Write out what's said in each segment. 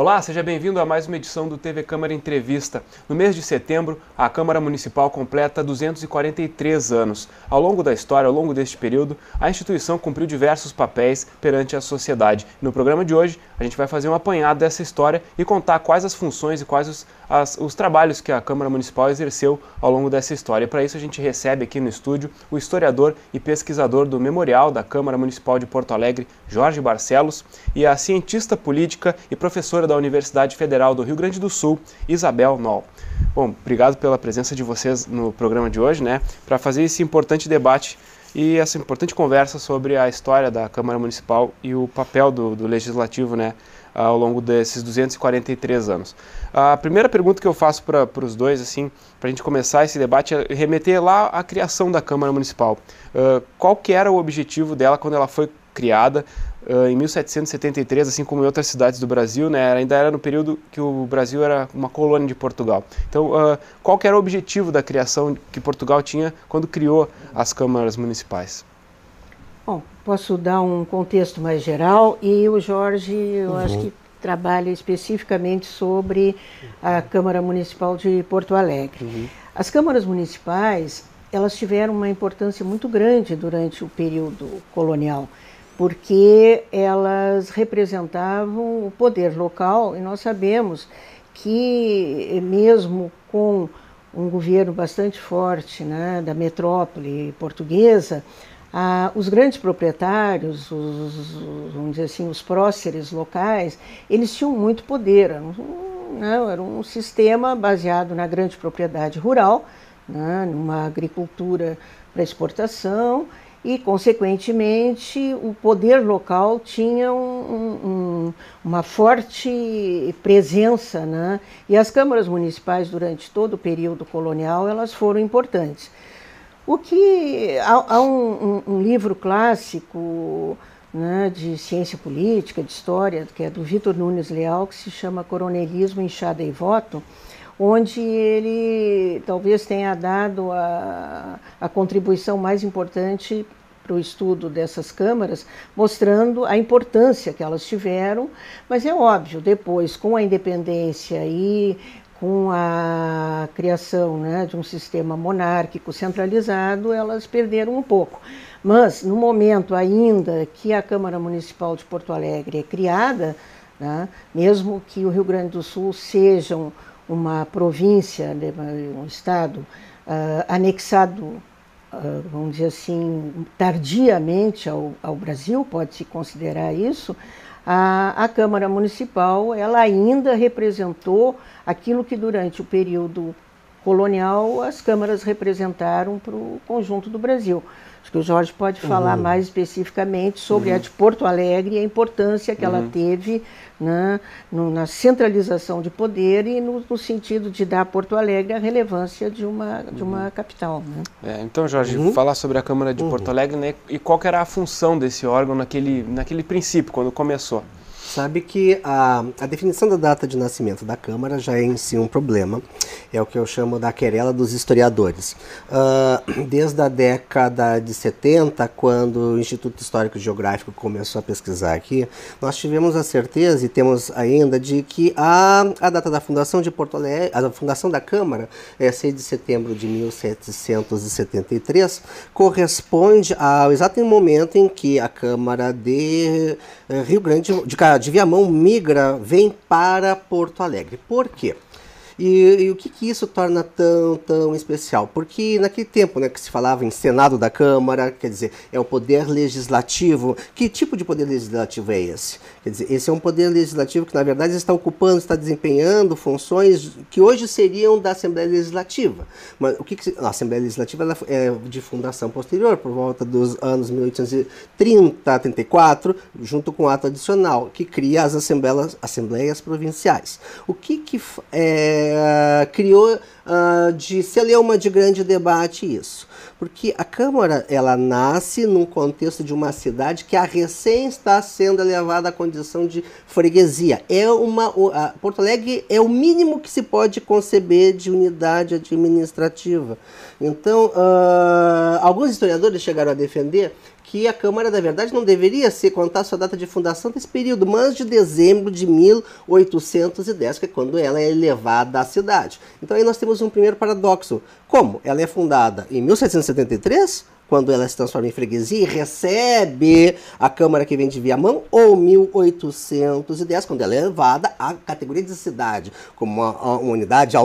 Olá, seja bem-vindo a mais uma edição do TV Câmara Entrevista. No mês de setembro, a Câmara Municipal completa 243 anos. Ao longo da história, ao longo deste período, a instituição cumpriu diversos papéis perante a sociedade. No programa de hoje, a gente vai fazer um apanhado dessa história e contar quais as funções e quais os trabalhos que a Câmara Municipal exerceu ao longo dessa história. Para isso, a gente recebe aqui no estúdio o historiador e pesquisador do Memorial da Câmara Municipal de Porto Alegre, Jorge Barcelos, e a cientista política e professora da Universidade Federal do Rio Grande do Sul, Isabel Noll. Bom, obrigado pela presença de vocês no programa de hoje, para fazer esse importante debate e essa importante conversa sobre a história da Câmara Municipal e o papel do Legislativo, ao longo desses 243 anos. A primeira pergunta que eu faço para os dois, para a gente começar esse debate, é remeter lá à criação da Câmara Municipal. Qual que era o objetivo dela quando ela foi criada em 1773, assim como em outras cidades do Brasil, ainda era no período que o Brasil era uma colônia de Portugal. Então, qual que era o objetivo da criação que Portugal tinha quando criou as câmaras municipais? Bom, posso dar um contexto mais geral e o Jorge, eu acho que trabalha especificamente sobre a Câmara Municipal de Porto Alegre. As câmaras municipais, elas tiveram uma importância muito grande durante o período colonial, porque elas representavam o poder local e nós sabemos que mesmo com um governo bastante forte, da metrópole portuguesa, os grandes proprietários, vamos dizer assim, os próceres locais, eles tinham muito poder. Era um sistema baseado na grande propriedade rural, numa agricultura para exportação e, consequentemente, o poder local tinha uma forte presença, e as câmaras municipais, durante todo o período colonial, elas foram importantes. Há um livro clássico de ciência política, de história, que é do Vitor Nunes Leal, que se chama Coronelismo, Enxada e Voto, onde ele talvez tenha dado a contribuição mais importante para o estudo dessas câmaras, mostrando a importância que elas tiveram, mas é óbvio, depois, com a independência e com a criação de um sistema monárquico centralizado, elas perderam um pouco. Mas, no momento ainda que a Câmara Municipal de Porto Alegre é criada, mesmo que o Rio Grande do Sul seja uma província, um estado anexado, vamos dizer assim, tardiamente ao Brasil, pode-se considerar isso, a Câmara Municipal ela ainda representou aquilo que durante o período colonial as câmaras representaram para o conjunto do Brasil. Acho que o Jorge pode falar mais especificamente sobre a de Porto Alegre e a importância que ela teve na centralização de poder e no sentido de dar a Porto Alegre a relevância de uma capital. Então, Jorge, falar sobre a Câmara de Porto Alegre, e qual que era a função desse órgão naquele princípio, quando começou? Sabe que a definição da data de nascimento da Câmara já é em si um problema, é o que eu chamo da querela dos historiadores. Desde a década de 70, quando o Instituto Histórico e Geográfico começou a pesquisar aqui, nós tivemos a certeza, e temos ainda, de que a data da fundação de Porto Alegre, a fundação da Câmara, 6 de setembro de 1773, corresponde ao exato momento em que a Câmara de Rio Grande de Viamão vem para Porto Alegre. Por quê? E o que isso torna tão especial? Porque naquele tempo que se falava em Senado da Câmara, quer dizer, é o poder legislativo. Que tipo de poder legislativo é esse? Quer dizer, esse é um poder legislativo que, na verdade, está desempenhando funções que hoje seriam da Assembleia Legislativa. Mas a Assembleia Legislativa ela é de fundação posterior, por volta dos anos 1830, 34, junto com o ato adicional, que cria as assembleias provinciais. O que criou de celeuma de grande debate isso? Porque a Câmara ela nasce num contexto de uma cidade que recém está sendo elevada à condição de freguesia. Porto Alegre é o mínimo que se pode conceber de unidade administrativa. Então, alguns historiadores chegaram a defender que a Câmara, na verdade, não deveria ser contar sua data de fundação desse período, mas de dezembro de 1810, que é quando ela é elevada à cidade. Então aí nós temos um primeiro paradoxo. Como? Ela é fundada em 1773, quando ela se transforma em freguesia e recebe a Câmara que vem de Viamão, ou 1810, quando ela é elevada à categoria de cidade, como uma unidade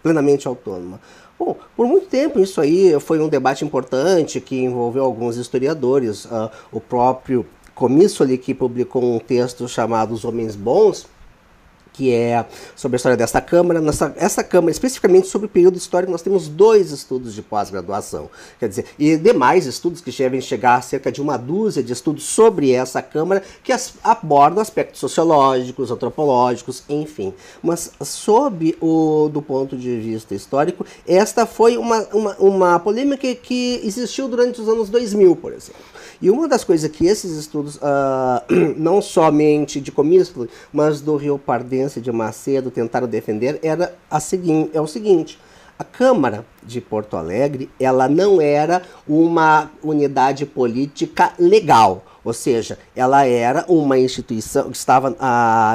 plenamente autônoma. Bom, por muito tempo isso aí foi um debate importante que envolveu alguns historiadores. O próprio Comíssoli, que publicou um texto chamado Os Homens Bons, que é sobre a história desta Câmara. Essa Câmara, especificamente sobre o período histórico, nós temos 2 estudos de pós-graduação, quer dizer, e demais estudos que devem chegar a cerca de 1 dúzia de estudos sobre essa Câmara, que abordam aspectos sociológicos, antropológicos, enfim. Mas do ponto de vista histórico, esta foi uma polêmica que existiu durante os anos 2000, por exemplo. E uma das coisas que esses estudos, não somente de Comíssoli, mas do Rio Pardense de Macedo tentaram defender, é o seguinte: a Câmara de Porto Alegre, ela não era uma unidade política legal. Ou seja, ela era uma instituição que estava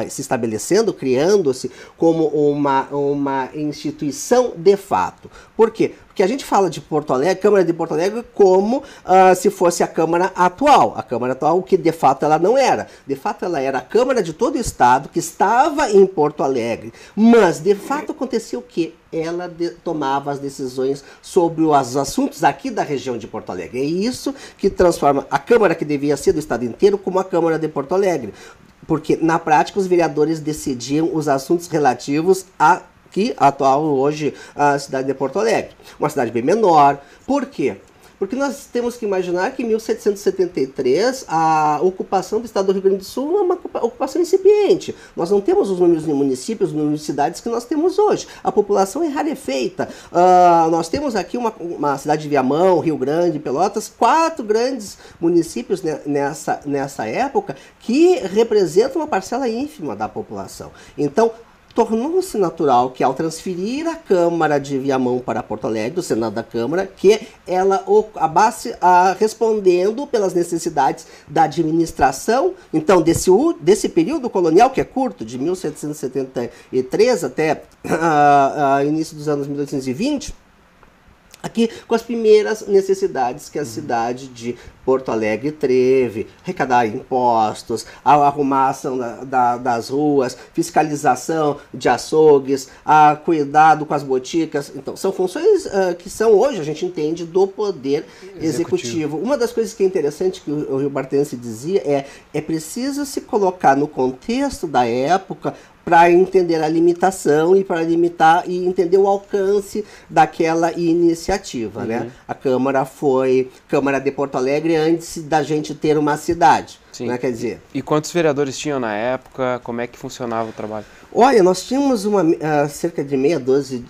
se estabelecendo, criando-se como uma instituição de fato. Por quê? Porque a gente fala de Porto Alegre, Câmara de Porto Alegre, como se fosse a Câmara atual. A Câmara atual, que de fato ela não era. De fato ela era a Câmara de todo o Estado que estava em Porto Alegre. Mas de fato acontecia o quê? Ela tomava as decisões sobre os assuntos aqui da região de Porto Alegre. É isso que transforma a Câmara, que devia ser do Estado inteiro, como a Câmara de Porto Alegre. Porque, na prática, os vereadores decidiam os assuntos relativos a atual hoje a cidade de Porto Alegre. Uma cidade bem menor. Por quê? Porque nós temos que imaginar que em 1773 a ocupação do estado do Rio Grande do Sul é uma ocupação incipiente. Nós não temos os números de municípios, os números de cidades que nós temos hoje. A população é rarefeita. Nós temos aqui uma cidade de Viamão, Rio Grande, Pelotas, 4 grandes municípios nessa época que representam uma parcela ínfima da população. Então, tornou-se natural que, ao transferir a Câmara de Viamão para Porto Alegre, o Senado da Câmara, que ela acabasse respondendo pelas necessidades da administração, então, desse período colonial, que é curto, de 1773 até início dos anos 1820, aqui com as primeiras necessidades que a cidade de Porto Alegre teve: arrecadar impostos, a arrumação das ruas, fiscalização de açougues, cuidado com as boticas. Então, são funções que são, hoje, a gente entende, do poder executivo. Uma das coisas que é interessante que o Rio Bartense dizia é preciso se colocar no contexto da época para entender a limitação e para limitar e entender o alcance daquela iniciativa, né? A Câmara foi Câmara de Porto Alegre antes da gente ter uma cidade, né? Quer dizer... E quantos vereadores tinham na época? Como é que funcionava o trabalho? Olha, nós tínhamos cerca de meia dúzia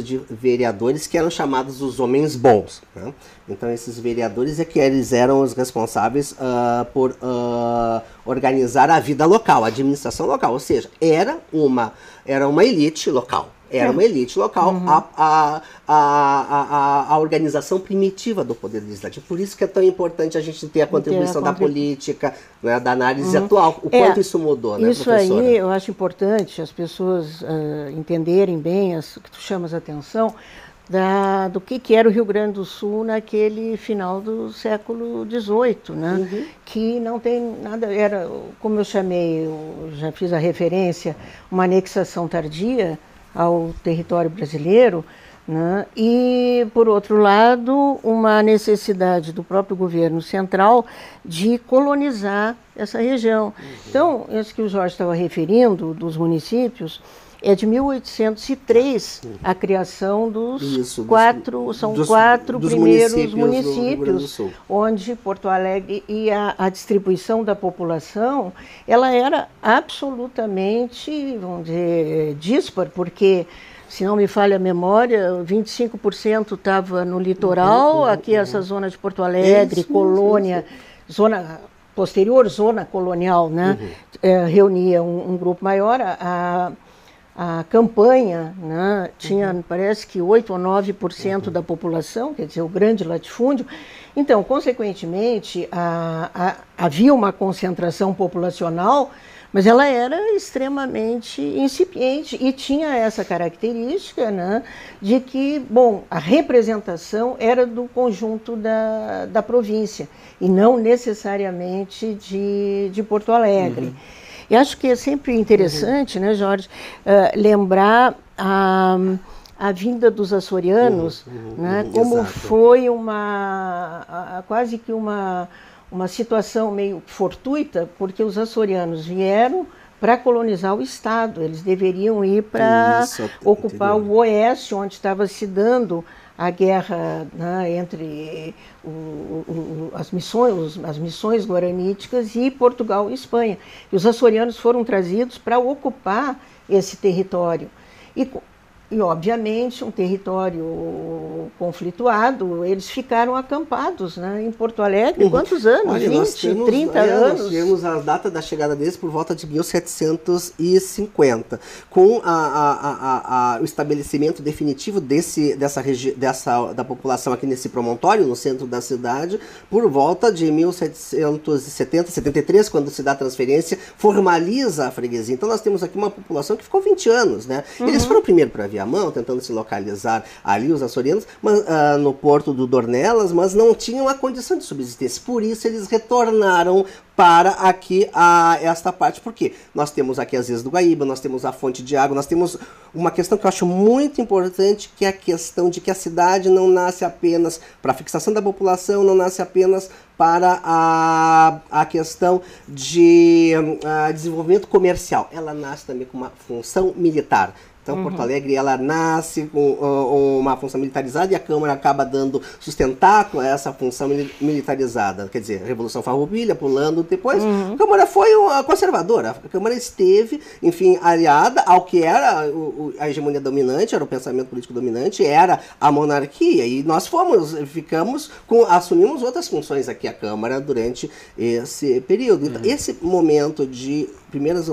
de vereadores que eram chamados os homens bons, né? Então, esses vereadores eles eram os responsáveis por organizar a vida local, a administração local. Ou seja, era uma elite local. Era uma elite local, a organização primitiva do poder legislativo. Por isso que é tão importante a gente ter a contribuição da política, né, da análise atual. O quanto isso mudou, né, isso professora? Aí eu acho importante as pessoas entenderem bem, que tu chamas a atenção, do que era o Rio Grande do Sul naquele final do século XVIII, né? Que não tem nada, era, como eu chamei, eu já fiz a referência, uma anexação tardia ao território brasileiro, né? E, por outro lado, uma necessidade do próprio governo central de colonizar essa região. Então, isso que o Jorge estava referindo, dos municípios, é de 1803 a criação dos quatro primeiros municípios, onde Porto Alegre e a distribuição da população, ela era absolutamente, vamos dizer, dispar, porque, se não me falha a memória, 25% estava no litoral, aqui essa zona de Porto Alegre, Colônia, zona posterior, zona colonial, né? Reunia um grupo maior. a campanha, né, tinha, me parece que 8 ou 9% da população, quer dizer, o grande latifúndio. Então, consequentemente, havia uma concentração populacional, mas ela era extremamente incipiente e tinha essa característica, né, de que, bom, a representação era do conjunto da província e não necessariamente de Porto Alegre. E acho que é sempre interessante, né, Jorge, lembrar a vinda dos açorianos, né, como exato. foi quase que uma situação meio fortuita, porque os açorianos vieram para colonizar o Estado. Eles deveriam ir para ocupar o oeste, onde estava se dando a guerra, né, entre as missões guaraníticas e Portugal e Espanha. E os açorianos foram trazidos para ocupar esse território. E, obviamente, um território conflituado, eles ficaram acampados, né, em Porto Alegre. Quantos anos? Olha, 20, 30 anos? Nós temos a data da chegada deles por volta de 1750, com o estabelecimento definitivo da população aqui nesse promontório, no centro da cidade, por volta de 1770, 73, quando se dá a transferência, formaliza a freguesia. Então nós temos aqui uma população que ficou 20 anos, né? Eles foram primeiro para Viamão, tentando se localizar ali, os açorianos, mas, no porto do Dornelas, mas não tinham a condição de subsistência. Por isso eles retornaram para aqui esta parte. Por quê? Nós temos aqui as Ilhas do Guaíba, nós temos a fonte de água, nós temos uma questão que eu acho muito importante, que é a questão de que a cidade não nasce apenas para a fixação da população, não nasce apenas para a questão de desenvolvimento comercial. Ela nasce também com uma função militar. Então, Porto Alegre, ela nasce com uma função militarizada e a Câmara acaba dando sustentáculo a essa função militarizada. Quer dizer, Revolução Farroupilha, pulando depois. A Câmara foi conservadora. A Câmara esteve, enfim, aliada ao que era a hegemonia dominante, era o pensamento político dominante, era a monarquia. E nós assumimos outras funções aqui, a Câmara, durante esse período. Então, esse momento de primeiras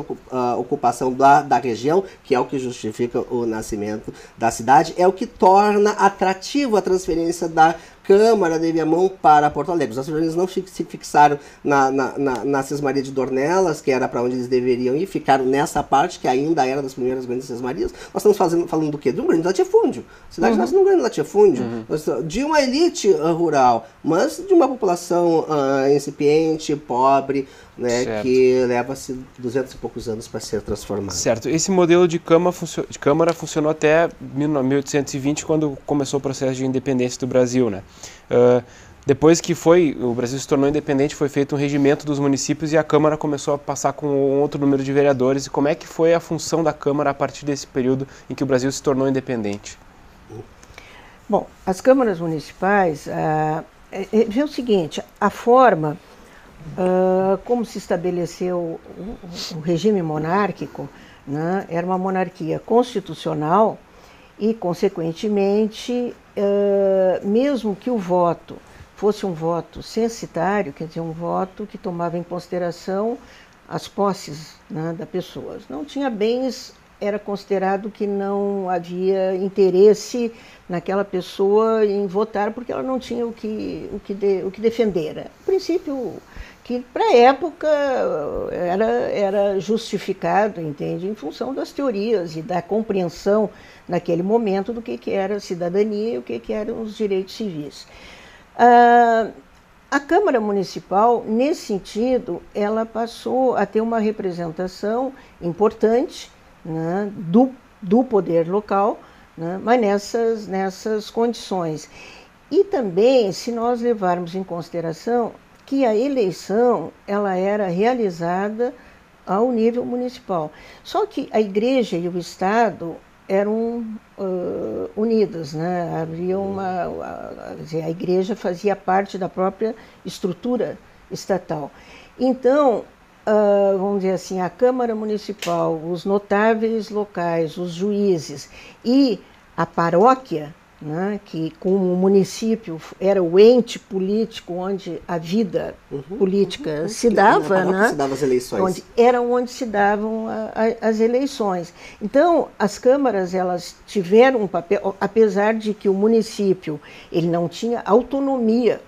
ocupação da região, que é o que justifica o nascimento da cidade, é o que torna atrativo a transferência da Câmara de Viamão para Porto Alegre. Os açorianos não se fixaram na Sesmaria de Dornelas, que era para onde eles deveriam ir, ficaram nessa parte, que ainda era das primeiras grandes sesmarias. Nós estamos falando do quê? De um grande latifúndio. A cidade nasce num grande latifúndio, de uma elite rural, mas de uma população incipiente, pobre, né, que leva-se 200 e poucos anos para ser transformado. Certo. Esse modelo de Câmara funcionou até 1820, quando começou o processo de independência do Brasil, né? Depois que o Brasil se tornou independente, foi feito um regimento dos municípios e a Câmara começou a passar com um outro número de vereadores. E como é que foi a função da Câmara a partir desse período em que o Brasil se tornou independente? Bom, as câmaras municipais, é o seguinte, a forma como se estabeleceu o regime monárquico, né, era uma monarquia constitucional e, consequentemente, mesmo que o voto fosse um voto censitário, quer dizer, um voto que tomava em consideração as posses, né, da pessoa. Não tinha bens, era considerado que não havia interesse naquela pessoa em votar porque ela não tinha o que defender. No princípio, que para a época era justificado, entende, em função das teorias e da compreensão naquele momento do que era cidadania e o que eram os direitos civis. A Câmara Municipal, nesse sentido, ela passou a ter uma representação importante, né, do poder local, né, mas nessas condições. E também, se nós levarmos em consideração que a eleição ela era realizada ao nível municipal. Só que a Igreja e o Estado eram unidas, né? Havia a Igreja fazia parte da própria estrutura estatal. Então, vamos dizer assim, a Câmara Municipal, os notáveis locais, os juízes e a paróquia, né, que como o município era o ente político onde a vida política se dava, né, se dava as eleições. onde se davam as eleições. Então, as câmaras elas tiveram um papel, apesar de que o município ele não tinha autonomia,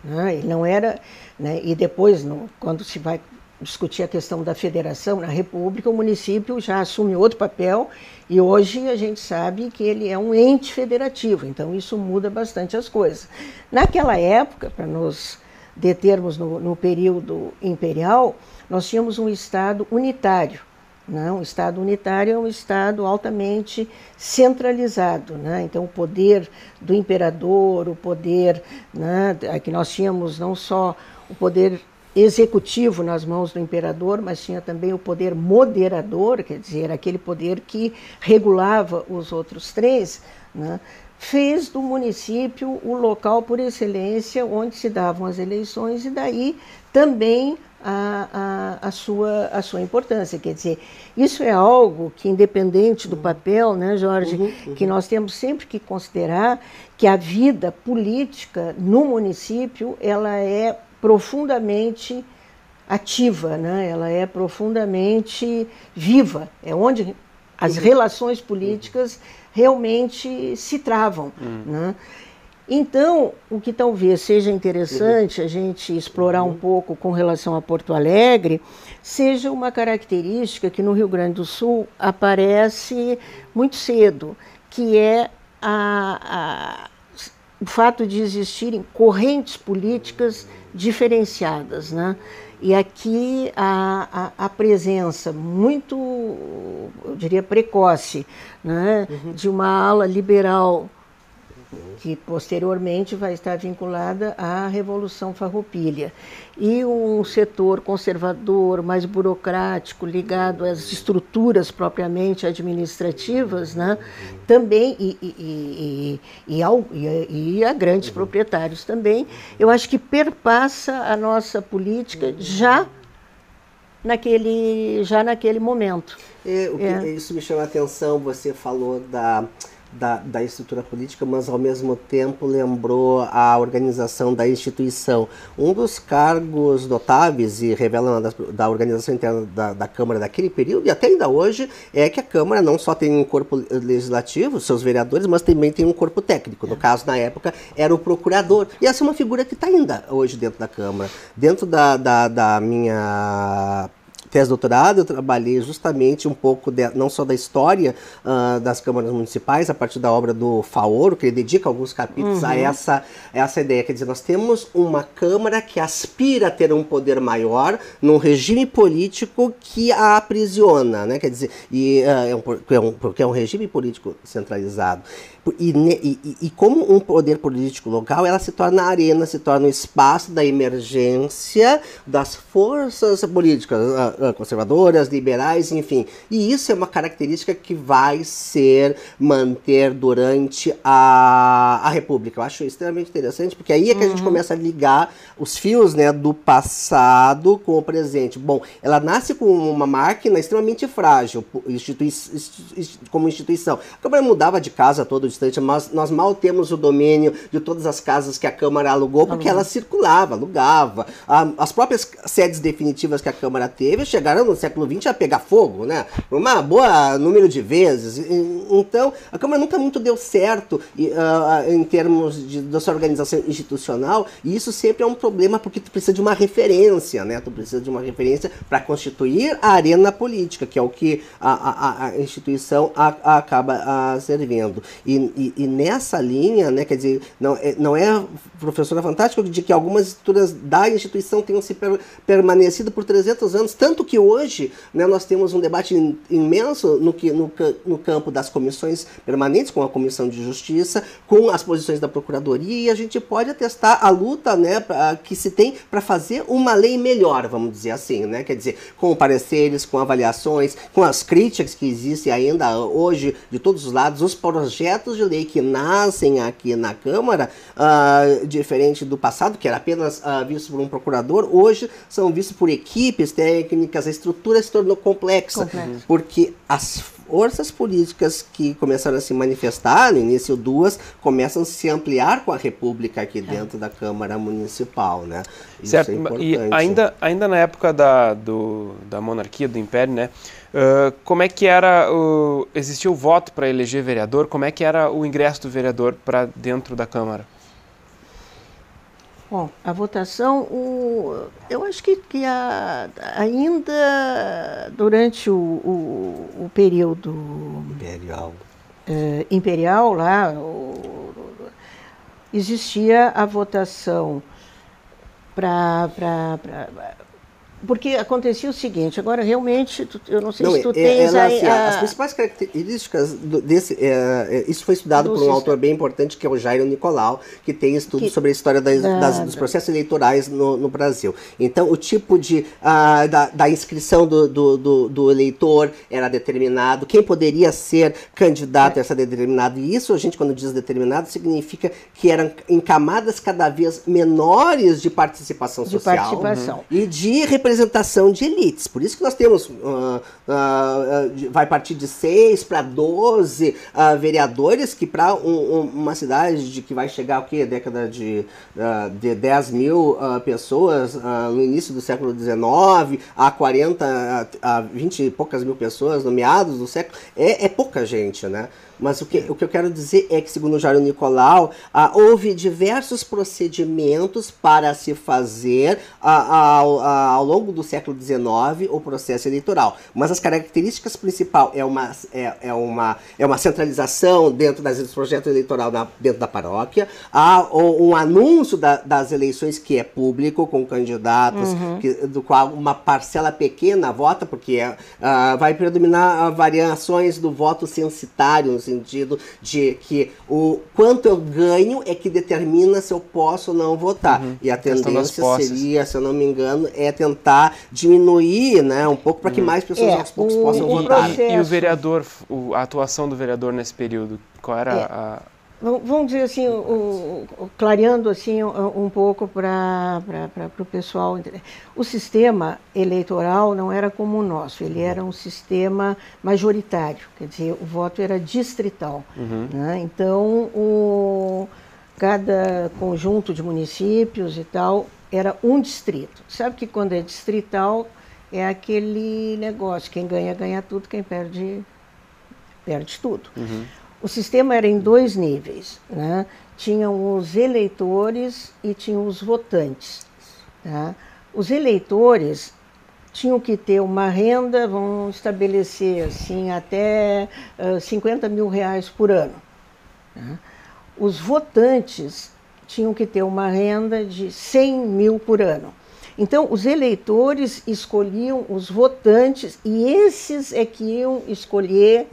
né, ele não era, né, e depois, quando se vai discutir a questão da federação na República, o município já assume outro papel e hoje a gente sabe que ele é um ente federativo, então isso muda bastante as coisas. Naquela época, para nos determos no período imperial, nós tínhamos um Estado unitário. Né? Um Estado unitário é um Estado altamente centralizado. Né? Então, o poder do imperador, o poder, né, que nós tínhamos não só o poder executivo nas mãos do imperador, mas tinha também o poder moderador, quer dizer, aquele poder que regulava os outros três, né? Fez do município o local por excelência onde se davam as eleições e daí também a sua importância. Quer dizer, isso é algo que, independente do papel, né, Jorge, que nós temos sempre que considerar que a vida política no município ela é profundamente ativa, né? Ela é profundamente viva, é onde as relações políticas realmente se travam. Né? Então, o que talvez seja interessante a gente explorar um pouco com relação a Porto Alegre, seja uma característica que no Rio Grande do Sul aparece muito cedo, que é o fato de existirem correntes políticas diferenciadas, né? E aqui a presença muito, eu diria, precoce, né, de uma ala liberal que posteriormente vai estar vinculada à Revolução Farroupilha, e um setor conservador, mais burocrático, ligado às estruturas propriamente administrativas, né, também, e a grandes proprietários também, eu acho que perpassa a nossa política já naquele momento. Isso me chama a atenção, você falou da estrutura política, mas ao mesmo tempo lembrou a organização da instituição. Um dos cargos notáveis e revelam da organização interna da Câmara daquele período, e até ainda hoje, é que a Câmara não só tem um corpo legislativo, seus vereadores, mas também tem um corpo técnico. No caso, na época, era o procurador. E essa é uma figura que está ainda hoje dentro da Câmara. Dentro da minha tese de doutorado, eu trabalhei justamente um pouco, não só da história das câmaras municipais, a partir da obra do Faoro, que ele dedica alguns capítulos a essa ideia. Quer dizer, nós temos uma Câmara que aspira a ter um poder maior num regime político que a aprisiona, né? Quer dizer, porque é um regime político centralizado. E como um poder político local, ela se torna a arena, se torna o espaço da emergência das forças políticas conservadoras, liberais, enfim. E isso é uma característica que vai manter durante a República. Eu acho extremamente interessante, porque aí é que a gente começa a ligar os fios, né, do passado com o presente. Bom, ela nasce com uma máquina extremamente frágil, como instituição. A Câmara mudava de casa a todo instante, mas nós mal temos o domínio de todas as casas que a Câmara alugou, porque ela circulava, alugava. As próprias sedes definitivas que a Câmara teve chegaram no século XX a pegar fogo, né? Uma boa número de vezes. Então, a Câmara nunca muito deu certo em termos da sua organização institucional, e isso sempre é um problema, porque tu precisa de uma referência, né? Tu precisa de uma referência para constituir a arena política, que é o que a instituição acaba servindo. E nessa linha, né, quer dizer, não é, professora Fantástica, de que algumas estruturas da instituição tenham se permanecido por 300 anos, tanto que hoje, né, nós temos um debate imenso no campo das comissões permanentes, com a Comissão de Justiça, com as posições da Procuradoria, e a gente pode atestar a luta, né, que se tem para fazer uma lei melhor, vamos dizer assim, né, quer dizer, com pareceres, com avaliações, com as críticas que existem ainda hoje de todos os lados, os projetos de lei que nascem aqui na Câmara, diferente do passado, que era apenas visto por um procurador, hoje são vistos por equipes técnicas, técnicas, a estrutura se tornou complexa, porque as forças políticas que começaram a se manifestar, no início duas, começam a se ampliar com a República aqui dentro da Câmara Municipal, né? Isso certo, é importante. E ainda na época da monarquia, do Império, né? Como é que era, existia o voto para eleger vereador, como é que era o ingresso do vereador para dentro da Câmara? Bom, a votação, eu acho que ainda durante o período imperial lá, existia a votação porque acontecia o seguinte, agora realmente, eu não sei se tu tens aí... As principais características isso foi estudado por um autor bem importante, que é o Jairo Nicolau, que tem estudo sobre a história dos processos eleitorais no Brasil. Então, o tipo da inscrição do eleitor era determinado, quem poderia ser candidato era determinado, e isso, a gente, quando diz determinado, significa que eram em camadas cada vez menores de participação social e de representação de elites. Por isso que nós temos, vai partir de 6 para 12 vereadores, que para uma cidade que vai chegar, o quê? Década de 10 mil pessoas no início do século XIX, a 20 e poucas mil pessoas no meados do século, é pouca gente, né? Mas o que eu quero dizer é que, segundo o Jairo Nicolau, houve diversos procedimentos para se fazer ao longo do século XIX o processo eleitoral. Mas as características principais é uma centralização dentro dos projetos eleitorais dentro da paróquia, há um anúncio das eleições que é público, com candidatos, do qual uma parcela pequena vota, porque vai predominar variações do voto censitário, no sentido de que o quanto eu ganho é que determina se eu posso ou não votar. E a tendência seria, se eu não me engano, é tentar diminuir, né, um pouco para que mais pessoas aos poucos possam votar. E o vereador, a atuação do vereador nesse período, qual era Vamos dizer assim, clareando assim um pouco para o pessoal entender. O sistema eleitoral não era como o nosso, ele era um sistema majoritário, quer dizer, o voto era distrital. Né? Então, cada conjunto de municípios e tal era um distrito. Sabe que quando é distrital é aquele negócio, quem ganha, ganha tudo, quem perde, perde tudo. O sistema era em 2 níveis, né? Tinham os eleitores e tinham os votantes. Tá? Os eleitores tinham que ter uma renda, vão estabelecer assim, até 50 mil reais por ano. Tá? Os votantes tinham que ter uma renda de 100 mil por ano. Então, os eleitores escolhiam os votantes e esses é que iam escolher...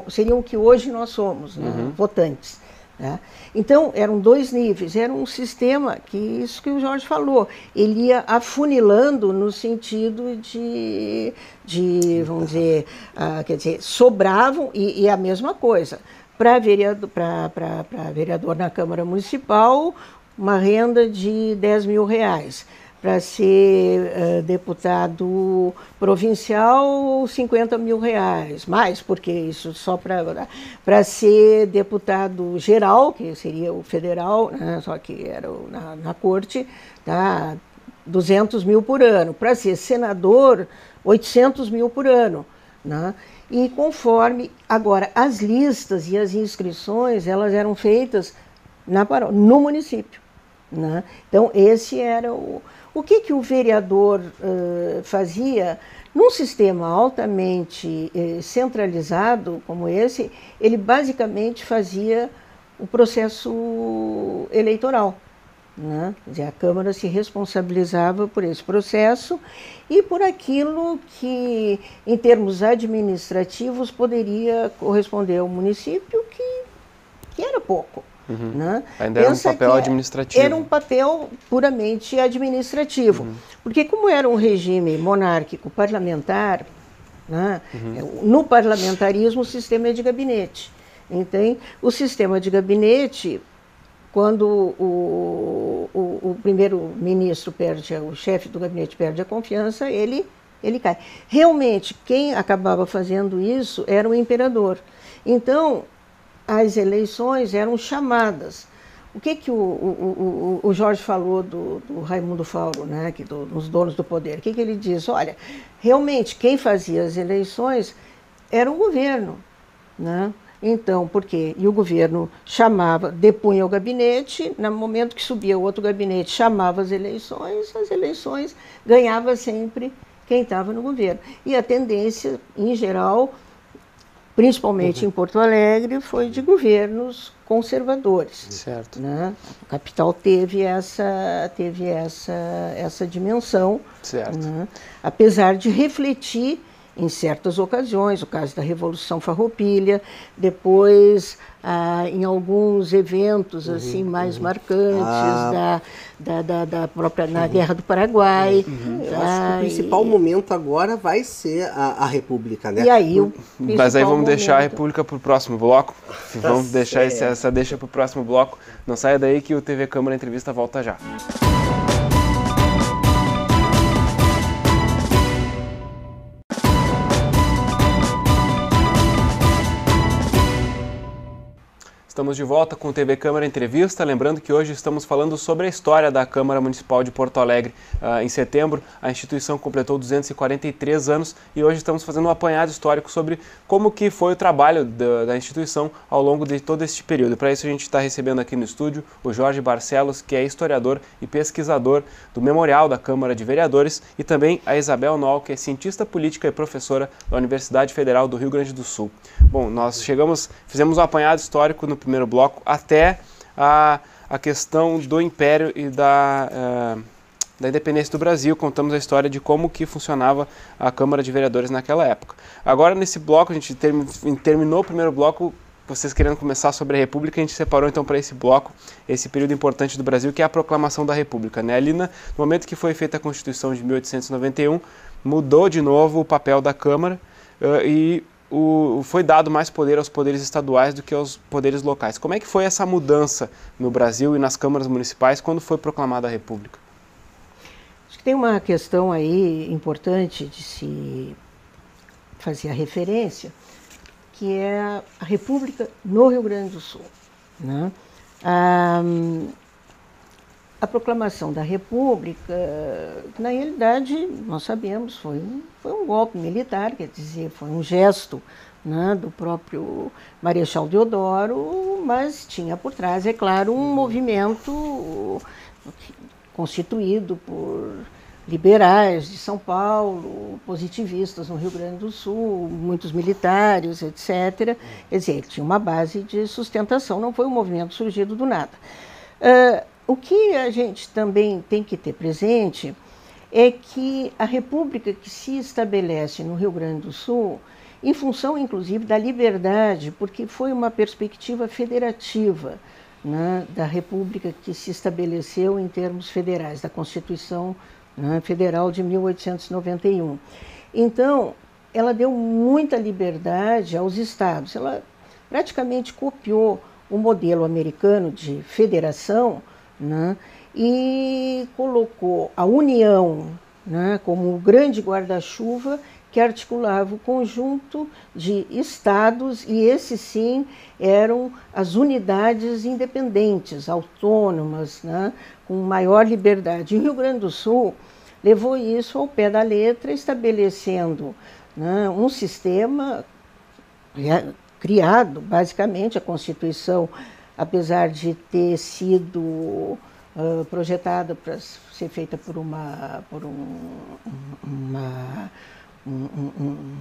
seriam o que hoje nós somos, né? Votantes. Né? Então, eram 2 níveis, era um sistema que, isso que o Jorge falou, ele ia afunilando no sentido de vamos dizer, quer dizer, sobravam, e a mesma coisa, para vereador na Câmara Municipal, uma renda de 10 mil reais. Para ser deputado provincial, 50 mil reais, mais, porque isso só para ser deputado geral, que seria o federal, né, só que era na corte, tá, 200 mil por ano. Para ser senador, 800 mil por ano. Né? E conforme, agora, as listas e as inscrições, elas eram feitas no município. Né? Então, esse era o que o vereador fazia. Num sistema altamente centralizado como esse, ele basicamente fazia o processo eleitoral. Né? Quer dizer, a Câmara se responsabilizava por esse processo e por aquilo que, em termos administrativos, poderia corresponder ao município, que era pouco. Né? Ainda era um papel administrativo. Era um papel puramente administrativo. Porque como era um regime monárquico parlamentar, né? No parlamentarismo o sistema é de gabinete. Então, o sistema de gabinete, quando o primeiro-ministro perde, o chefe do gabinete perde a confiança, ele cai. Realmente, quem acabava fazendo isso era o imperador. Então, as eleições eram chamadas. O que o Jorge falou do Raimundo Fauro, né, dos donos do poder? O que ele diz? Olha, realmente, quem fazia as eleições era o governo, né? Então, por quê? E o governo chamava, depunha o gabinete, no momento que subia o outro gabinete, chamava as eleições ganhava sempre quem estava no governo. E a tendência, em geral, principalmente em Porto Alegre, foi de governos conservadores. Certo. Né? A capital teve essa dimensão, certo. Né? Apesar de refletir em certas ocasiões, o caso da Revolução Farroupilha, depois em alguns eventos assim mais marcantes da própria na Guerra do Paraguai. Eu acho que o principal momento agora vai ser a República, né? E aí mas aí vamos deixar a República para o próximo bloco. Vamos deixar essa deixa para o próximo bloco. Não saia daí que o TV Câmara Entrevista volta já. Estamos de volta com o TV Câmara Entrevista, lembrando que hoje estamos falando sobre a história da Câmara Municipal de Porto Alegre. Em setembro, a instituição completou 243 anos e hoje estamos fazendo um apanhado histórico sobre como que foi o trabalho da instituição ao longo de todo este período. Para isso a gente está recebendo aqui no estúdio o Jorge Barcelos, que é historiador e pesquisador do Memorial da Câmara de Vereadores, e também a Isabel Noll, que é cientista política e professora da Universidade Federal do Rio Grande do Sul. Bom, nós fizemos um apanhado histórico no primeiro bloco até a questão do Império e da independência do Brasil. Contamos a história de como que funcionava a Câmara de Vereadores naquela época. Agora, nesse bloco, a gente terminou o primeiro bloco, vocês querendo começar sobre a República, a gente separou então para esse bloco, esse período importante do Brasil, que é a proclamação da República, né? Ali no momento que foi feita a Constituição de 1891, mudou de novo o papel da Câmara e foi dado mais poder aos poderes estaduais do que aos poderes locais. Como é que foi essa mudança no Brasil e nas câmaras municipais quando foi proclamada a República? Acho que tem uma questão aí importante de se fazer a referência, que é a República no Rio Grande do Sul, né? A proclamação da República, na realidade, nós sabemos, foi um golpe militar, quer dizer, foi um gesto, né, do próprio Marechal Deodoro, mas tinha por trás, é claro, um movimento constituído por liberais de São Paulo, positivistas no Rio Grande do Sul, muitos militares, etc. Quer dizer, tinha uma base de sustentação, não foi um movimento surgido do nada. O que a gente também tem que ter presente é que a República que se estabelece no Rio Grande do Sul, em função, inclusive, da liberdade, porque foi uma perspectiva federativa, né, da República que se estabeleceu em termos federais, da Constituição, né, Federal de 1891. Então, ela deu muita liberdade aos estados. Ela praticamente copiou o modelo americano de federação, né, e colocou a União, né, como um grande guarda-chuva que articulava o conjunto de estados, e esses sim eram as unidades independentes, autônomas, né, com maior liberdade. E o Rio Grande do Sul levou isso ao pé da letra, estabelecendo, né, um sistema criado, basicamente, a Constituição, apesar de ter sido projetada para ser feita por um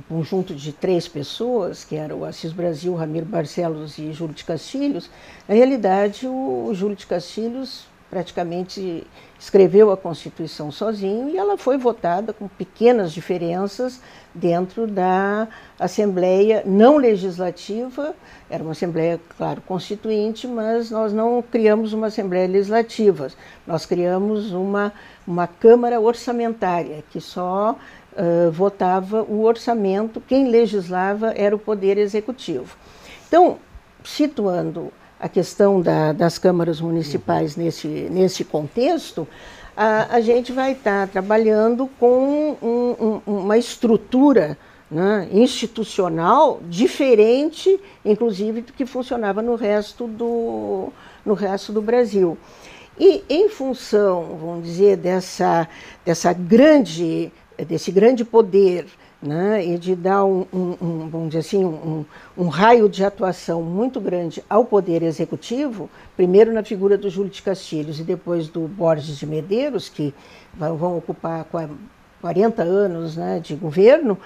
conjunto de 3 pessoas, que eram o Assis Brasil, Ramiro Barcelos e Júlio de Castilhos. Na realidade, o Júlio de Castilhos praticamente escreveu a Constituição sozinho e ela foi votada com pequenas diferenças dentro da Assembleia não legislativa. Era uma Assembleia, claro, constituinte, mas nós não criamos uma Assembleia legislativa, nós criamos uma Câmara orçamentária, que só votava o orçamento, quem legislava era o Poder Executivo. Então, situando a questão das câmaras municipais nesse contexto, a gente vai estar trabalhando com uma estrutura, né, institucional diferente, inclusive, do que funcionava no resto do Brasil. E em função, vamos dizer, desse grande poder, né, e de dar vamos dizer assim, um raio de atuação muito grande ao Poder Executivo, primeiro na figura do Júlio de Castilhos e depois do Borges de Medeiros, que vão ocupar 40 anos, né, de governo,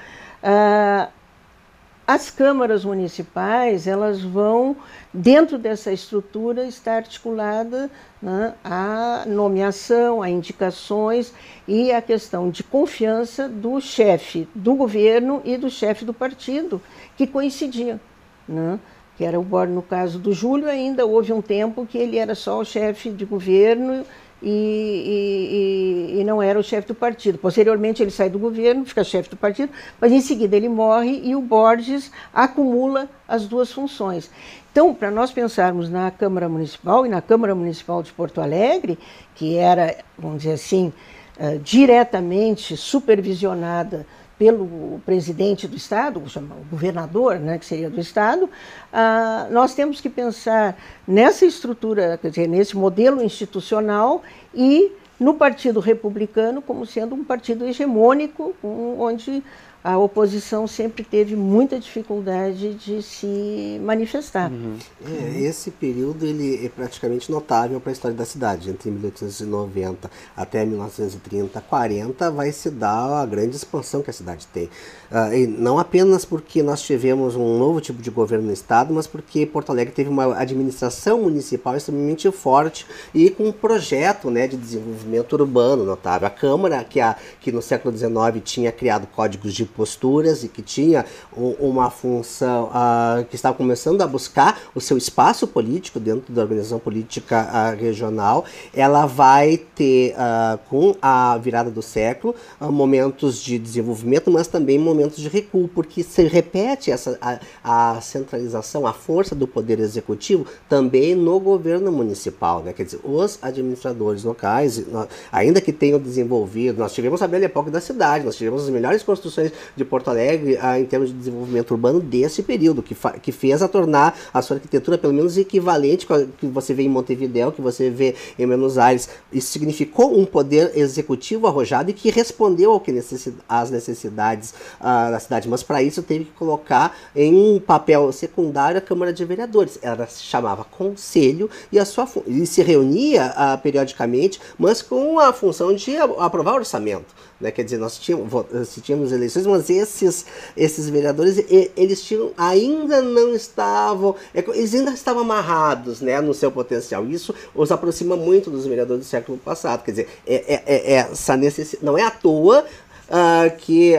as câmaras municipais, elas vão, dentro dessa estrutura, estar articulada, né, a nomeação, a indicações e a questão de confiança do chefe do governo e do chefe do partido, que coincidiam, né? Que era no caso do Júlio, ainda houve um tempo que ele era só o chefe de governo e não era o chefe do partido. Posteriormente ele sai do governo, fica chefe do partido, mas em seguida ele morre e o Borges acumula as duas funções. Então, para nós pensarmos na Câmara Municipal e na Câmara Municipal de Porto Alegre, que era, vamos dizer assim, diretamente supervisionada pelo presidente do Estado, o governador, né, que seria do Estado, nós temos que pensar nessa estrutura, quer dizer, nesse modelo institucional e no Partido Republicano como sendo um partido hegemônico, onde a oposição sempre teve muita dificuldade de se manifestar. Esse período ele é praticamente notável para a história da cidade. Entre 1890 até 1930, 40, vai se dar a grande expansão que a cidade tem. E não apenas porque nós tivemos um novo tipo de governo no estado, mas porque Porto Alegre teve uma administração municipal extremamente forte e com um projeto, né, de desenvolvimento urbano notável. A Câmara, que no século XIX tinha criado códigos de posturas e que tinha uma função que estava começando a buscar o seu espaço político dentro da organização política regional, ela vai ter, com a virada do século, momentos de desenvolvimento, mas também momentos de recuo, porque se repete a centralização, a força do poder executivo também no governo municipal, né? Quer dizer, os administradores locais, ainda que tenham desenvolvido, nós tivemos a Belle Époque da cidade, nós tivemos as melhores construções de Porto Alegre em termos de desenvolvimento urbano desse período, que fez a tornar a sua arquitetura pelo menos equivalente com a que você vê em Montevidéu, que você vê em Buenos Aires. Isso significou um poder executivo arrojado e que respondeu ao que às necessidades da cidade, mas para isso teve que colocar em um papel secundário a Câmara de Vereadores. Ela se chamava Conselho e se reunia periodicamente, mas com a função de aprovar o orçamento. Né? Quer dizer, nós tínhamos eleições, mas esses vereadores, eles ainda não estavam, eles ainda estavam amarrados, né, no seu potencial. Isso os aproxima muito dos vereadores do século passado. Quer dizer, essa necessidade, não é à toa que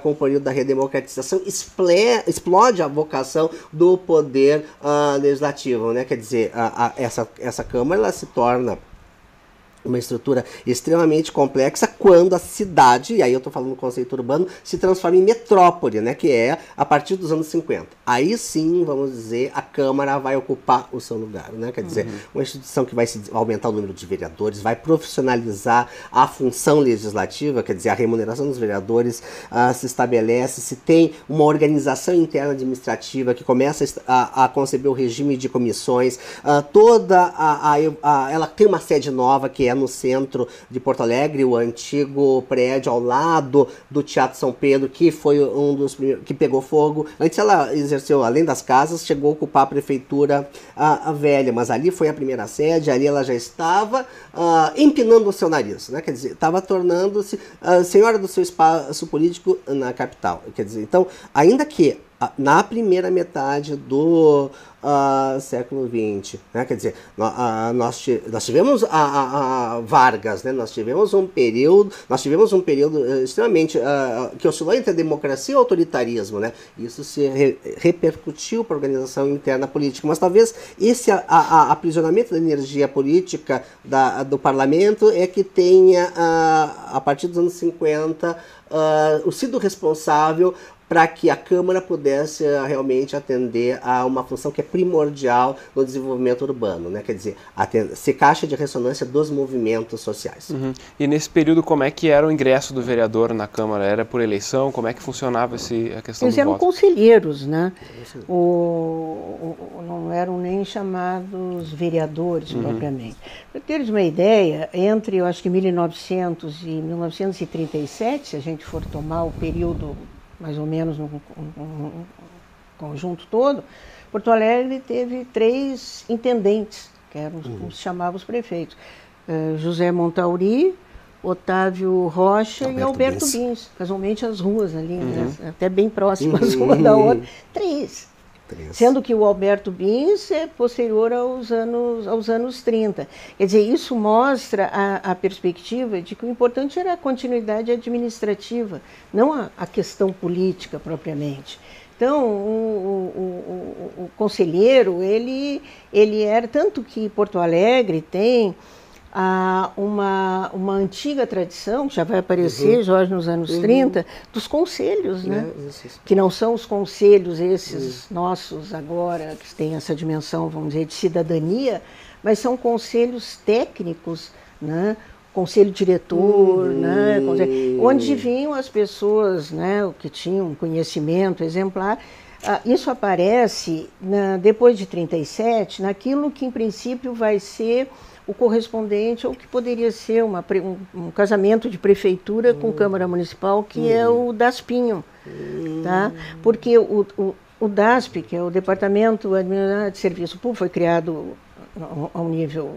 com o período da redemocratização explode a vocação do poder legislativo, né? Quer dizer, essa Câmara ela se torna uma estrutura extremamente complexa quando a cidade, e aí eu estou falando do conceito urbano, se transforma em metrópole, né, que é a partir dos anos 50. Aí sim, vamos dizer, a Câmara vai ocupar o seu lugar, né, quer dizer, uma instituição que vai aumentar o número de vereadores, vai profissionalizar a função legislativa, quer dizer, a remuneração dos vereadores se estabelece, se tem uma organização interna administrativa que começa a conceber o regime de comissões, ela tem uma sede nova que é no centro de Porto Alegre, o antigo prédio ao lado do Teatro São Pedro, que foi um dos primeiros que pegou fogo. Antes ela exerceu, além das casas, chegou a ocupar a prefeitura velha, mas ali foi a primeira sede, ali ela já estava empinando o seu nariz, né? Quer dizer, estava tornando-se senhora do seu espaço político na capital. Quer dizer, então, ainda que na primeira metade do século XX, né? Quer dizer, nós tivemos Vargas, né? Nós tivemos um período extremamente que oscilou entre a democracia e o autoritarismo, né? Isso se repercutiu para a organização interna política, mas talvez esse aprisionamento da energia política do parlamento é que tenha, a partir dos anos 50, sido responsável para que a Câmara pudesse realmente atender a uma função que é primordial no desenvolvimento urbano, né? Quer dizer, ser caixa de ressonância dos movimentos sociais. Uhum. E nesse período, como é que era o ingresso do vereador na Câmara? Era por eleição? Como é que funcionava a questão Eles do eram voto? conselheiros, né? Não eram nem chamados vereadores propriamente. Para teres uma ideia, entre, eu acho que 1900 e 1937, se a gente for tomar o período mais ou menos no conjunto todo, Porto Alegre teve 3 intendentes, que eram os chamavam os prefeitos. José Montauri, Otávio Rocha e Alberto Bins. Casualmente as ruas ali, né? Até bem próximas uma da outra. 3. Sendo que o Alberto Bins é posterior aos anos 30. Quer dizer, isso mostra a perspectiva de que o importante era a continuidade administrativa, não a questão política propriamente. Então, o conselheiro, ele era, tanto que Porto Alegre tem uma antiga tradição, que já vai aparecer, Jorge, nos anos 30, dos conselhos, né? Que não são os conselhos esses nossos agora, que têm essa dimensão, vamos dizer, de cidadania, mas são conselhos técnicos, né? Conselho diretor, né? Onde vinham as pessoas, né, que tinham conhecimento exemplar. Isso aparece, depois de 37, naquilo que em princípio vai ser o correspondente ao que poderia ser um casamento de prefeitura com Câmara Municipal, que é o DASPinho. Tá? Porque o DASP, que é o Departamento de Serviço Público, foi criado ao nível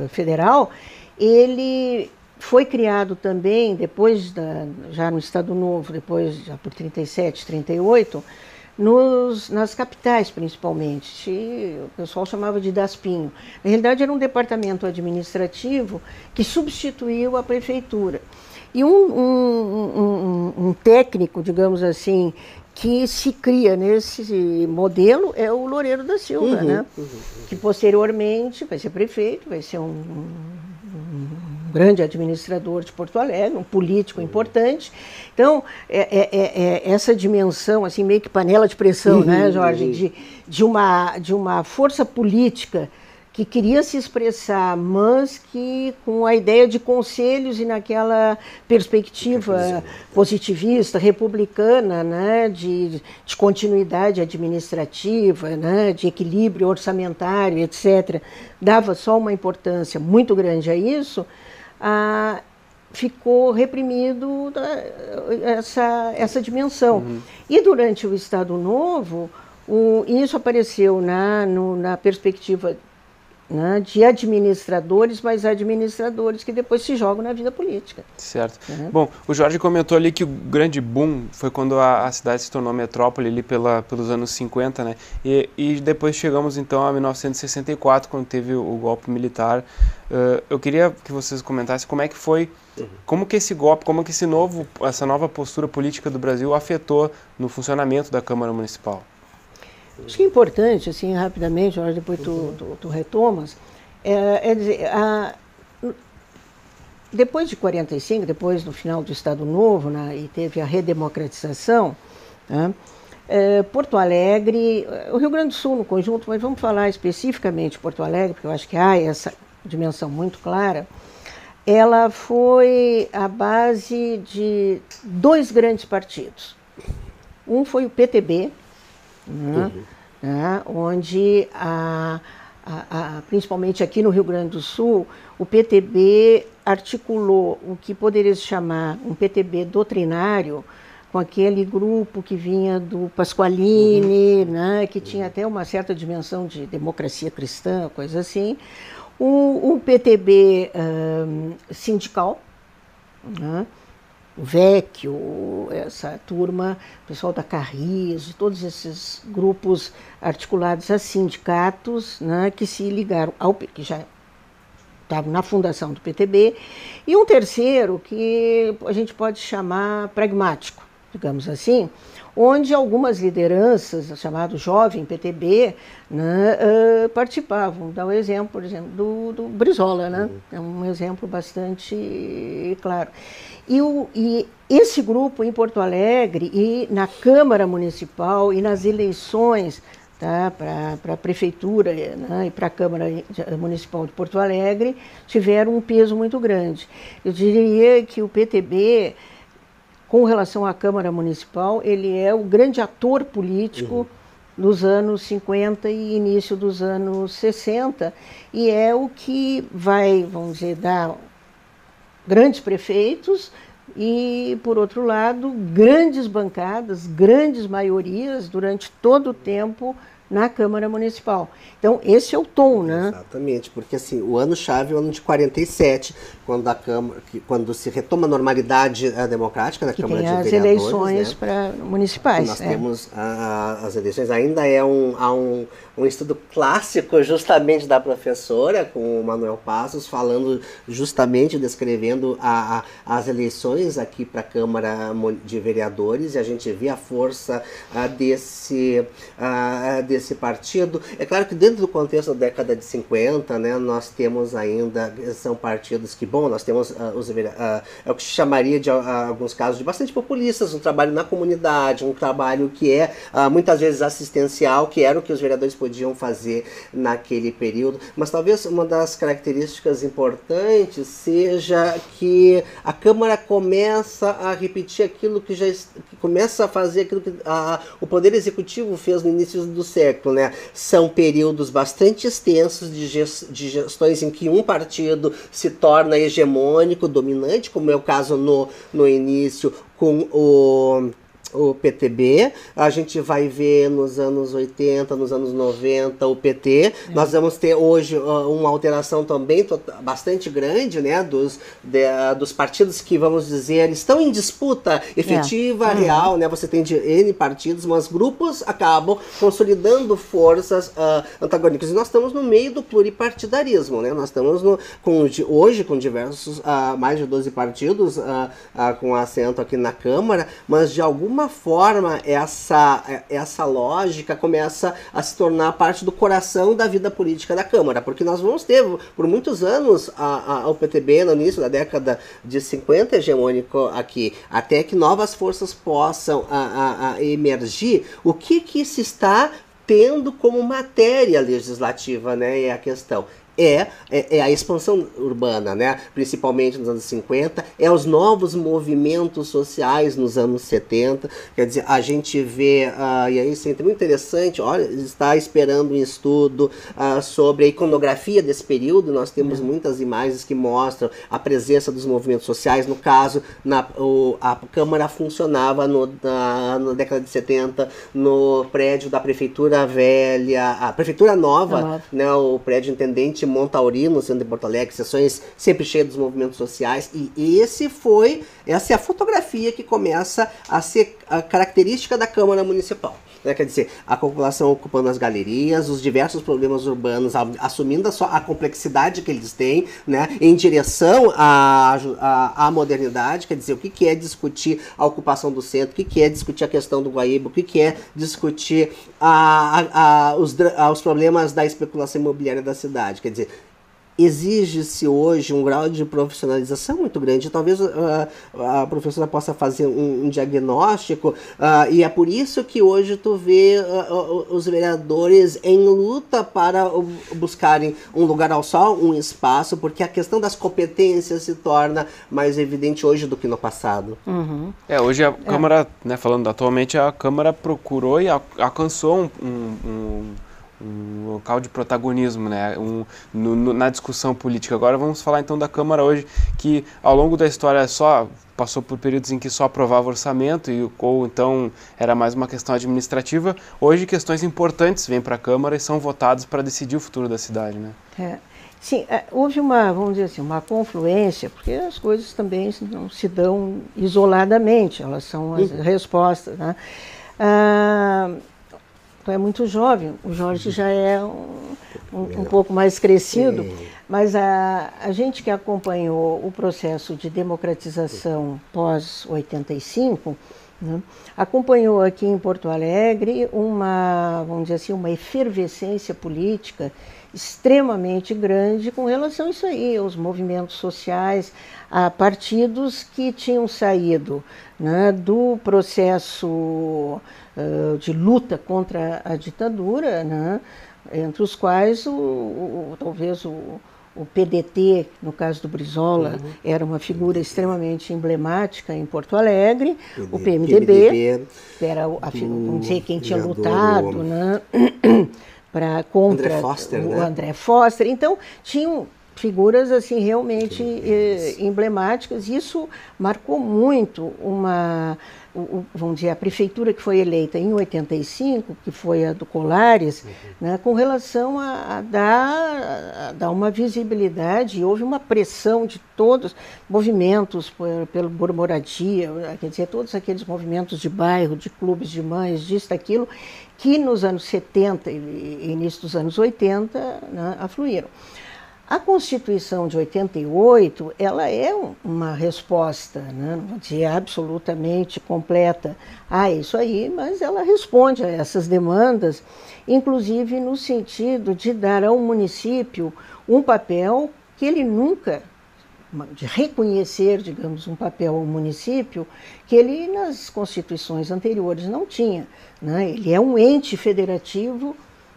federal, ele foi criado também, depois já no Estado Novo, depois já por 37, 38, nas capitais, principalmente. O pessoal chamava de DASPinho. Na realidade, era um departamento administrativo que substituiu a prefeitura. E um técnico, digamos assim, que se cria nesse modelo é o Loureiro da Silva, né? Que posteriormente vai ser prefeito, vai ser um grande administrador de Porto Alegre, um político importante. Então, essa dimensão, assim, meio que panela de pressão, né, Jorge, de uma força política que queria se expressar, mas que com a ideia de conselhos e naquela perspectiva positivista, republicana, né, de continuidade administrativa, né, de equilíbrio orçamentário, etc., dava só uma importância muito grande a isso, ficou reprimido essa dimensão. E durante o Estado Novo, isso apareceu na perspectiva, né, de administradores, mas administradores que depois se jogam na vida política. Certo. Bom, o Jorge comentou ali que o grande boom foi quando a cidade se tornou metrópole ali pelos anos 50, né? E depois chegamos então a 1964, quando teve o golpe militar. Eu queria que vocês comentassem como é que foi, como que esse golpe, como que essa nova postura política do Brasil afetou no funcionamento da Câmara Municipal. Acho que é importante, assim, rapidamente, Jorge, depois tu retomas, dizer, depois de 45, depois do final do Estado Novo, né, e teve a redemocratização, né, Porto Alegre, o Rio Grande do Sul no conjunto, mas vamos falar especificamente de Porto Alegre, porque eu acho que há essa dimensão muito clara, ela foi a base de 2 grandes partidos. Um foi o PTB, onde, principalmente aqui no Rio Grande do Sul, o PTB articulou o que poderia se chamar um PTB doutrinário, com aquele grupo que vinha do Pasqualini, né, que tinha até uma certa dimensão de democracia cristã, coisa assim, o PTB sindical, né, o Vecchio, essa turma, o pessoal da Carris, todos esses grupos articulados a sindicatos, né, que se ligaram que já estavam na fundação do PTB, e um terceiro que a gente pode chamar pragmático, digamos assim, onde algumas lideranças, chamado Jovem PTB, né, participavam. Vou dar um exemplo, por exemplo, do Brizola, né? É um exemplo bastante claro. E esse grupo em Porto Alegre e na Câmara Municipal e nas eleições, tá, para a Prefeitura, né, e para a Câmara Municipal de Porto Alegre, tiveram um peso muito grande. Eu diria que o PTB, com relação à Câmara Municipal, ele é o grande ator político dos anos 50 e início dos anos 60, e é o que vai, vamos dizer, dar grandes prefeitos e, por outro lado, grandes bancadas, grandes maiorias durante todo o tempo na Câmara Municipal. Então, esse é o tom, né? Exatamente, porque assim, o ano-chave é o ano de 47, quando a Câmara, quando se retoma a normalidade democrática na Câmara de Vereadores. Tem as eleições, né, municipais. Nós temos as eleições, ainda há um estudo clássico justamente da professora, com o Manuel Passos, falando justamente, descrevendo as eleições aqui para a Câmara de Vereadores, e a gente vê a força desse partido. É claro que dentro do contexto da década de 50, né, nós temos ainda, são partidos que, bom, nós temos é o que se chamaria de alguns casos de bastante populistas, um trabalho na comunidade, um trabalho que é muitas vezes assistencial, que era o que os vereadores podiam fazer naquele período, mas talvez uma das características importantes seja que a Câmara começa a repetir aquilo que começa a fazer aquilo que o Poder Executivo fez no início do século, né? São períodos bastante extensos de gestões em que um partido se torna hegemônico, dominante, como é o caso no início com o PTB, a gente vai ver nos anos 80, nos anos 90 o PT. Nós vamos ter hoje uma alteração também bastante grande, né, dos partidos que, vamos dizer, estão em disputa efetiva, real, né? Você tem de N partidos, mas grupos acabam consolidando forças antagônicas. E nós estamos no meio do pluripartidarismo, né? Nós estamos hoje com diversos, mais de 12 partidos com assento aqui na Câmara, mas de alguma forma essa lógica começa a se tornar parte do coração da vida política da Câmara, porque nós vamos ter por muitos anos o PTB no início da década de 50 hegemônico aqui, até que novas forças possam emergir. O que se está tendo como matéria legislativa, né, é a questão. É a expansão urbana, né? Principalmente nos anos 50, os novos movimentos sociais nos anos 70, quer dizer, a gente vê, e aí isso é muito interessante, olha, está esperando um estudo sobre a iconografia desse período. Nós temos muitas imagens que mostram a presença dos movimentos sociais. No caso, a Câmara funcionava na década de 70 no prédio da Prefeitura Velha, a Prefeitura Nova, né? O prédio Intendente Montaurino, no centro de Porto Alegre, sessões sempre cheias dos movimentos sociais, e essa é a fotografia que começa a ser a característica da Câmara Municipal. Né? Quer dizer, a população ocupando as galerias, os diversos problemas urbanos, assumindo a complexidade que eles têm, né? Em direção à modernidade. Quer dizer, o que é discutir a ocupação do centro, o que é discutir a questão do Guaíba, o que é discutir os problemas da especulação imobiliária da cidade. Quer dizer, exige-se hoje um grau de profissionalização muito grande. Talvez a professora possa fazer um diagnóstico, e é por isso que hoje tu vê os vereadores em luta para buscarem um lugar ao sol, um espaço, porque a questão das competências se torna mais evidente hoje do que no passado. Hoje a Câmara, né, falando atualmente, a Câmara procurou e alcançou um local de protagonismo, né, na discussão política. Agora vamos falar então da Câmara hoje, que ao longo da história passou por períodos em que só aprovava orçamento, ou então era mais uma questão administrativa. Hoje questões importantes vêm para a Câmara e são votadas para decidir o futuro da cidade, né? Sim, houve vamos dizer assim, uma confluência, porque as coisas também não se dão isoladamente, elas são as respostas, né? Tu é muito jovem, o Jorge já é um pouco mais crescido, mas a gente que acompanhou o processo de democratização pós-85, né? Acompanhou aqui em Porto Alegre uma, vamos dizer assim, uma efervescência política extremamente grande com relação a isso aí, aos movimentos sociais, a partidos que tinham saído, né, do processo de luta contra a ditadura, né, entre os quais talvez o PDT, no caso do Brizola, era uma figura extremamente emblemática em Porto Alegre, o PMDB era, vamos dizer, quem tinha lutado, né, contra André Foster, o André Foster. Então, tinham figuras assim realmente emblemáticas. Isso marcou muito vamos dizer, a prefeitura que foi eleita em 85, que foi a do Colares, né, com relação a dar uma visibilidade, e houve uma pressão de todos, movimentos por moradia, quer dizer, todos aqueles movimentos de bairro, de clubes de mães, disso, daquilo, que nos anos 70 e início dos anos 80, né, afluíram. A Constituição de 88, ela é uma resposta, né, não vou dizer absolutamente completa a isso aí, mas ela responde a essas demandas, inclusive no sentido de dar ao município um papel que ele nunca, de reconhecer, digamos, um papel ao município que ele nas constituições anteriores não tinha, né? Ele é um ente federativo.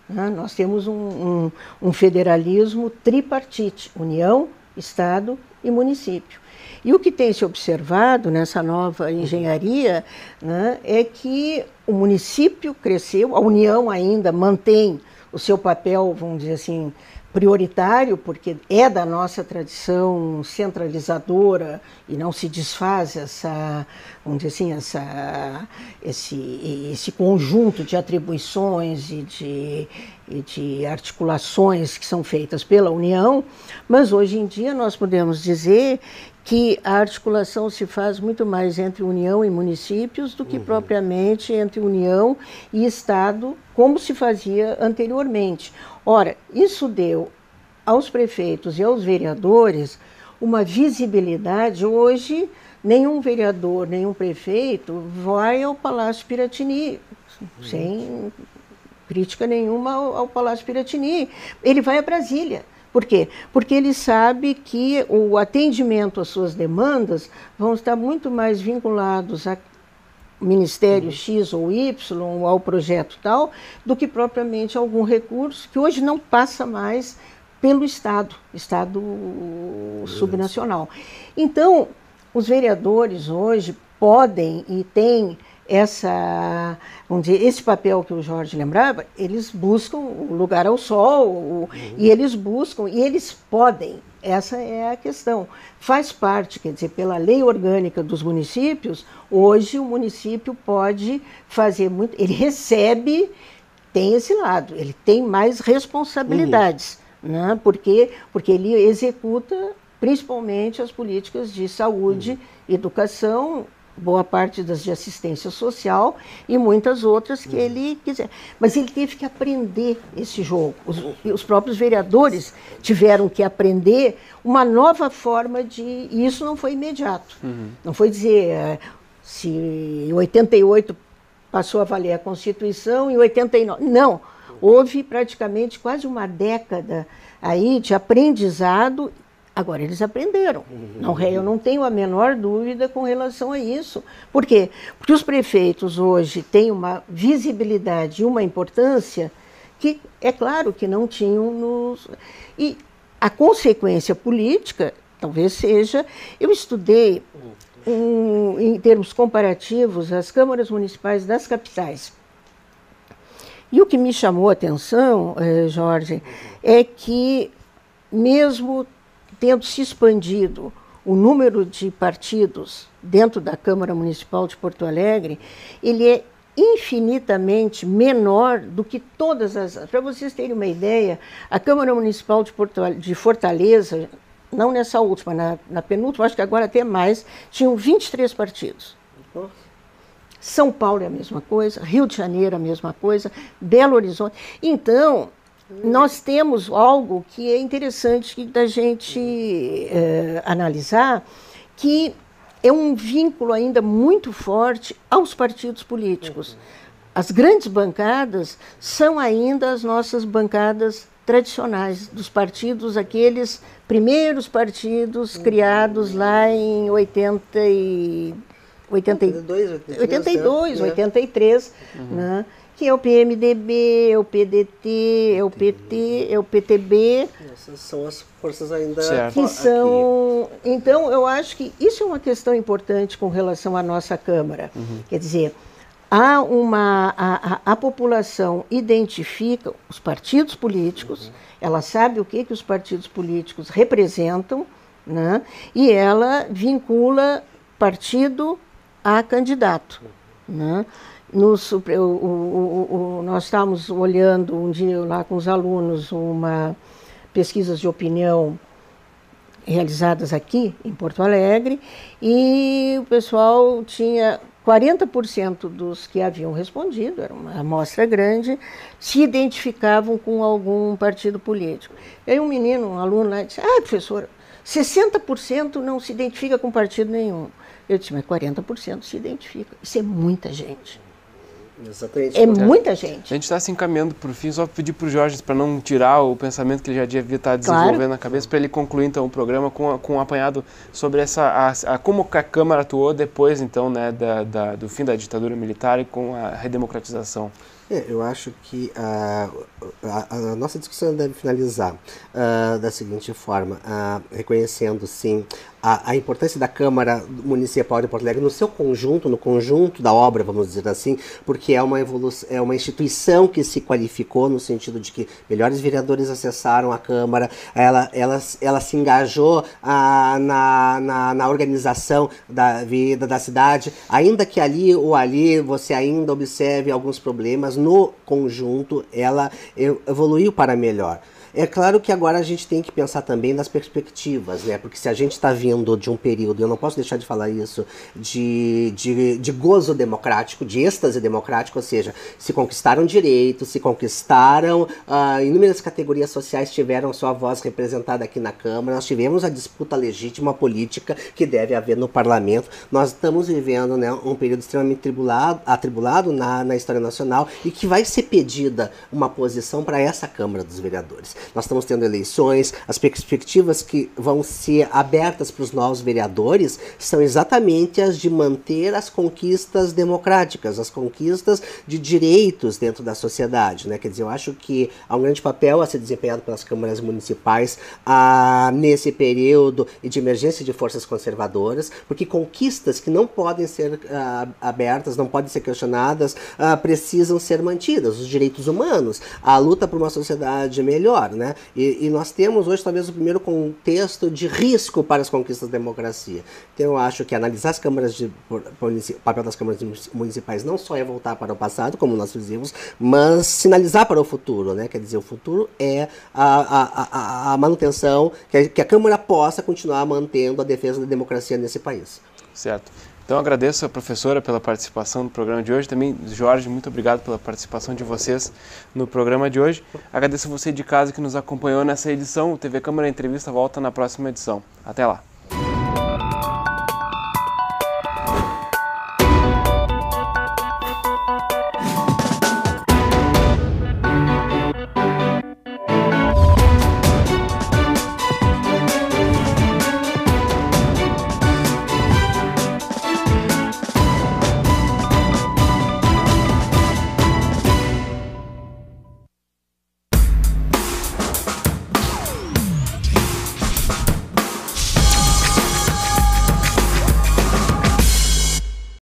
Nós temos um federalismo tripartite, União, Estado e município. E o que tem se observado nessa nova engenharia, né, é que o município cresceu, a União ainda mantém o seu papel, vamos dizer assim, prioritário, porque é da nossa tradição centralizadora e não se desfaz vamos dizer assim, esse conjunto de atribuições e de articulações que são feitas pela União, mas hoje em dia nós podemos dizer que a articulação se faz muito mais entre União e municípios do que propriamente entre União e Estado, como se fazia anteriormente. Ora, isso deu aos prefeitos e aos vereadores uma visibilidade. Hoje, nenhum vereador, nenhum prefeito vai ao Palácio Piratini, sem crítica nenhuma ao Palácio Piratini. Ele vai a Brasília. Por quê? Porque ele sabe que o atendimento às suas demandas vão estar muito mais vinculados a Ministério X ou Y, ou ao projeto tal, do que propriamente algum recurso que hoje não passa mais pelo Estado subnacional. Então, os vereadores hoje podem e têm vamos dizer, esse papel que o Jorge lembrava, eles buscam o lugar ao sol, e eles podem, essa é a questão. Faz parte, quer dizer, pela lei orgânica dos municípios, hoje o município pode fazer muito, ele recebe, tem esse lado, ele tem mais responsabilidades, né? Porque ele executa principalmente as políticas de saúde, educação, boa parte das de assistência social e muitas outras que ele quiser. Mas ele teve que aprender esse jogo. Os próprios vereadores tiveram que aprender uma nova forma e isso não foi imediato. Não foi dizer, se em 88 passou a valer a Constituição, em 89... Não, houve praticamente quase uma década aí de aprendizado. Agora, eles aprenderam. Eu não tenho a menor dúvida com relação a isso. Por quê? Porque os prefeitos hoje têm uma visibilidade e uma importância que, é claro, que não tinham E a consequência política, talvez seja... Eu estudei, em termos comparativos, as câmaras municipais das capitais. E o que me chamou a atenção, Jorge, é que mesmo tendo se expandido o número de partidos dentro da Câmara Municipal de Porto Alegre, ele é infinitamente menor do que todas as... Para vocês terem uma ideia, a Câmara Municipal de Fortaleza, não nessa última, na penúltima, acho que agora até mais, tinham 23 partidos. São Paulo é a mesma coisa, Rio de Janeiro é a mesma coisa, Belo Horizonte. Então, nós temos algo que é interessante da gente analisar, que é um vínculo ainda muito forte aos partidos políticos. As grandes bancadas são ainda as nossas bancadas tradicionais, dos partidos, aqueles primeiros partidos criados lá em 82, 83, né? Que é o PMDB, é o PDT, é o PT, é o PTB. Essas são as forças ainda que são. Então, eu acho que isso é uma questão importante com relação à nossa Câmara. Quer dizer, a população identifica os partidos políticos, ela sabe o que os partidos políticos representam, né? E ela vincula partido a candidato, né? Nós estávamos olhando um dia lá com os alunos pesquisas de opinião realizadas aqui em Porto Alegre, e o pessoal tinha 40% dos que haviam respondido, era uma amostra grande, se identificavam com algum partido político. E aí um menino, um aluno lá, disse: professora, 60% não se identifica com partido nenhum. Eu disse: mas 40% se identifica. Isso é muita gente. Exatamente. É muita gente. A gente está se encaminhando para o fim, só pedir para o Jorge, para não tirar o pensamento que ele já devia estar desenvolvendo na cabeça, para ele concluir então o programa com um apanhado sobre como a Câmara atuou depois então, né, do fim da ditadura militar e com a redemocratização. Eu acho que a nossa discussão deve finalizar da seguinte forma, reconhecendo, sim, a importância da Câmara Municipal de Porto Alegre no seu conjunto, no conjunto da obra, vamos dizer assim, porque é uma instituição que se qualificou no sentido de que melhores vereadores acessaram a Câmara, ela se engajou na organização da vida da cidade, ainda que ali ou ali você ainda observe alguns problemas, no conjunto ela evoluiu para melhor. É claro que agora a gente tem que pensar também nas perspectivas, né? Porque se a gente está vindo de um período, eu não posso deixar de falar isso, de gozo democrático, de êxtase democrático, ou seja, se conquistaram direitos, se conquistaram, inúmeras categorias sociais tiveram sua voz representada aqui na Câmara, nós tivemos a disputa legítima política que deve haver no parlamento, nós estamos vivendo, né, um período extremamente atribulado na história nacional e que vai ser pedida uma posição para essa Câmara dos Vereadores. Nós estamos tendo eleições, as perspectivas que vão ser abertas para os novos vereadores são exatamente as de manter as conquistas democráticas, as conquistas de direitos dentro da sociedade, né? Quer dizer, eu acho que há um grande papel a ser desempenhado pelas câmaras municipais nesse período de emergência de forças conservadoras, porque conquistas que não podem ser abertas, não podem ser questionadas, precisam ser mantidas. Os direitos humanos, a luta por uma sociedade melhor, né? E nós temos hoje talvez o primeiro contexto de risco para as conquistas da democracia. Então eu acho que analisar o papel das câmaras municipais não só é voltar para o passado, como nós fizemos, mas sinalizar para o futuro, né? Quer dizer, o futuro é a manutenção, que a Câmara possa continuar mantendo a defesa da democracia nesse país. Certo. Então agradeço a professora pela participação no programa de hoje, também Jorge, muito obrigado pela participação de vocês no programa de hoje. Agradeço a você de casa que nos acompanhou nessa edição, o TV Câmara Entrevista volta na próxima edição. Até lá!